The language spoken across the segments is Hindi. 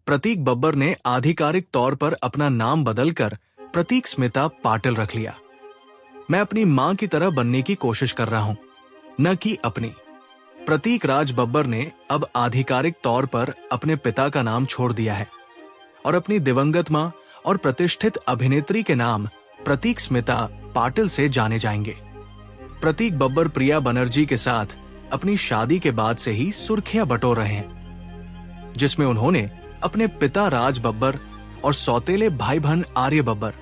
प्रतीक बब्बर ने आधिकारिक तौर पर अपना नाम बदलकर प्रतीक स्मिता पाटिल रख लिया। मैं अपनी मां की तरह बनने की कोशिश कर रहा हूं, न कि अपनी। प्रतीक राज बब्बर ने अब आधिकारिक तौर पर अपने पिता का नाम छोड़ दिया है और अपनी दिवंगत मां और प्रतिष्ठित अभिनेत्री के नाम प्रतीक स्मिता पाटिल से जाने जाएंगे। प्रतीक बब्बर प्रिया बनर्जी के साथ अपनी शादी के बाद से ही सुर्खियां बटोर रहे हैं, जिसमें उन्होंने अपने पिता राज बब्बर और सौतेले भाई बहन आर्य बब्बर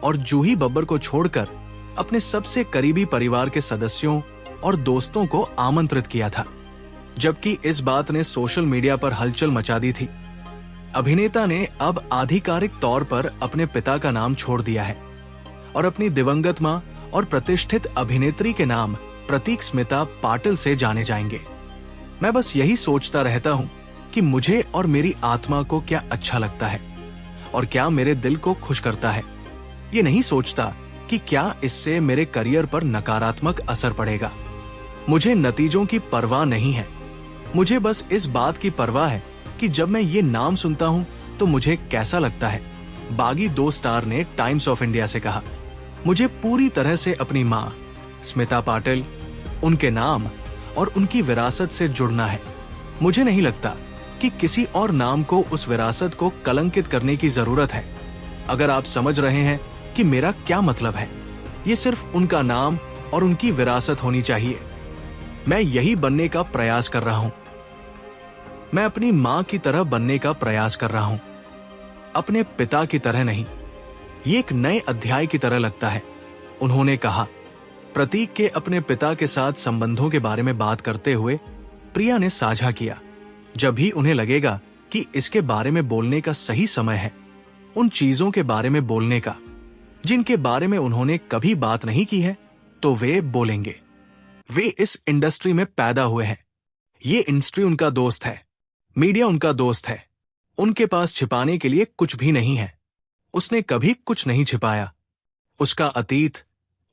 और जूही बब्बर को छोड़कर अपने सबसे करीबी परिवार के सदस्यों और दोस्तों को आमंत्रित किया था, जबकि इस बात ने सोशल मीडिया पर हलचल मचा दी थी। अभिनेता ने अब आधिकारिक तौर पर अपने पिता का नाम छोड़ दिया है और अपनी दिवंगत मां और प्रतिष्ठित अभिनेत्री के नाम प्रतीक स्मिता पाटिल से जाने जाएंगे। मैं बस यही सोचता रहता हूं कि मुझे और मेरी आत्मा को क्या अच्छा लगता है और क्या मेरे दिल को खुश करता है। ये नहीं सोचता कि क्या इससे मेरे करियर पर नकारात्मक असर पड़ेगा। मुझे नतीजों की परवाह नहीं है। मुझे बस इस बात की परवाह है कि जब मैं ये नाम सुनता हूं तो मुझे कैसा लगता है। बागी 2 स्टार ने टाइम्स ऑफ इंडिया से कहा, मुझे पूरी तरह से अपनी मां स्मिता पाटिल, उनके नाम और उनकी विरासत से जुड़ना है। मुझे नहीं लगता कि किसी और नाम को उस विरासत को कलंकित करने की जरूरत है। अगर आप समझ रहे हैं कि मेरा क्या मतलब है, ये सिर्फ उनका नाम और उनकी विरासत होनी चाहिए। मैं यही बनने का प्रयास कर रहा हूं। मैं अपनी मां की तरह बनने का प्रयास कर रहा हूं, अपने पिता की तरह नहीं। ये एक नए अध्याय की तरह लगता है, उन्होंने कहा। प्रतीक के अपने पिता के साथ संबंधों के बारे में बात करते हुए प्रिया ने साझा किया, जब भी उन्हें लगेगा कि इसके बारे में बोलने का सही समय है, उन चीजों के बारे में बोलने का जिनके बारे में उन्होंने कभी बात नहीं की है, तो वे बोलेंगे। वे इस इंडस्ट्री में पैदा हुए हैं। ये इंडस्ट्री उनका दोस्त है, मीडिया उनका दोस्त है। उनके पास छिपाने के लिए कुछ भी नहीं है। उसने कभी कुछ नहीं छिपाया। उसका अतीत,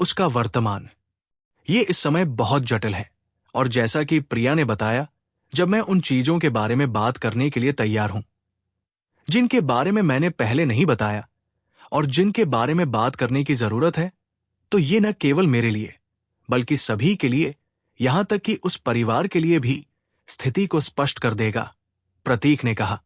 उसका वर्तमान, ये इस समय बहुत जटिल है। और जैसा कि प्रिया ने बताया, जब मैं उन चीजों के बारे में बात करने के लिए तैयार हूं जिनके बारे में मैंने पहले नहीं बताया और जिनके बारे में बात करने की जरूरत है, तो ये न केवल मेरे लिए बल्कि सभी के लिए, यहां तक कि उस परिवार के लिए भी स्थिति को स्पष्ट कर देगा, प्रतीक ने कहा।